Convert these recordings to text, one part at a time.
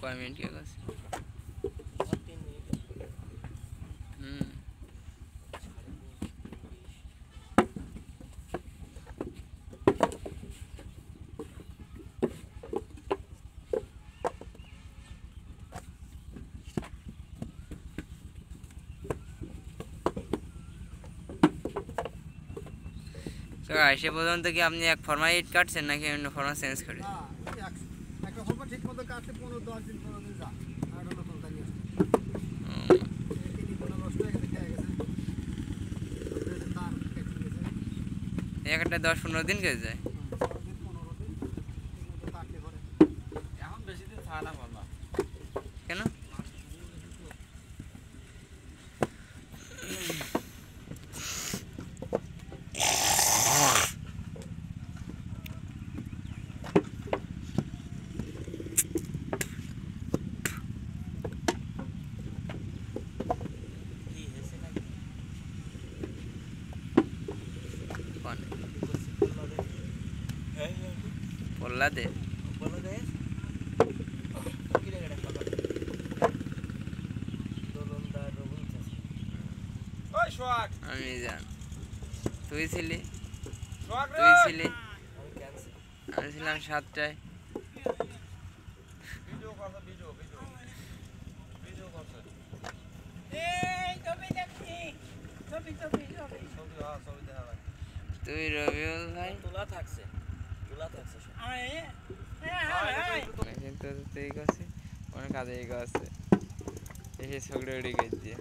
কয় মিনিট কি গেছে? সে পর্যন্ত কি আপনি এক ফর্মা ইট কাটছেন নাকি অন্য ফর্মা চেঞ্জ করে? একটা ফর্মা ঠিক মতো কাটতে 15-10 দিন 15 দিন যা আর হলো নতুন নিয়ে আসতে এই কোনো নষ্ট হয়ে গেছে খেয়ে গেছে তার কেটে গেছে একটা 10-15 দিন গেছে যায়। 15 দিন তো কাটলে পরে এখন বেশি দিন থাকে না ফর্মা। কেন? পল্লা দে আমি জান তুই ছিলি আমি ছিলাম 7টায়। তুই রবিউল ভাই তোলা থাকছে কিন্তু তুই গেছে অনেক কাজে গেছে এসে ছগড়ে উড়ে গেছে।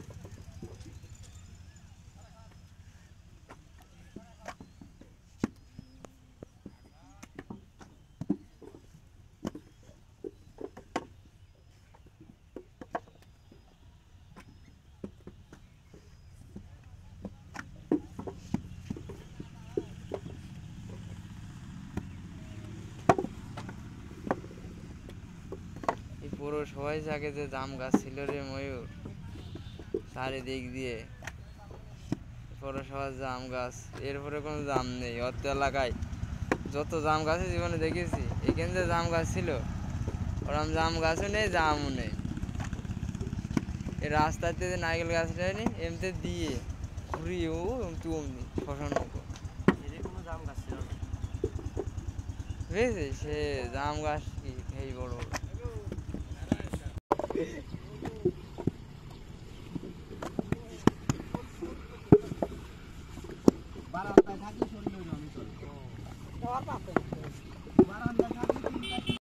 পুরো সবাই জাগে যে জাম গাছ ছিল রে ময়ূর, চারিদিক দিয়ে পুরো সবাই জাম গাছ, এরপরে কোনো জাম নেই। অত এলাকায় যত জাম গাছে জীবনে দেখেছি, এখানে যে জাম গাছ ছিল ওরম জাম গাছও নেই, জামও নেই। এই রাস্তাতে যে নারকেল গাছটা নেই এমতে দিয়ে ঘুরিয়েও এমতি অমনি শ্মশান মতো বুঝেছিস? সে জাম গাছ কি এই বড় বড়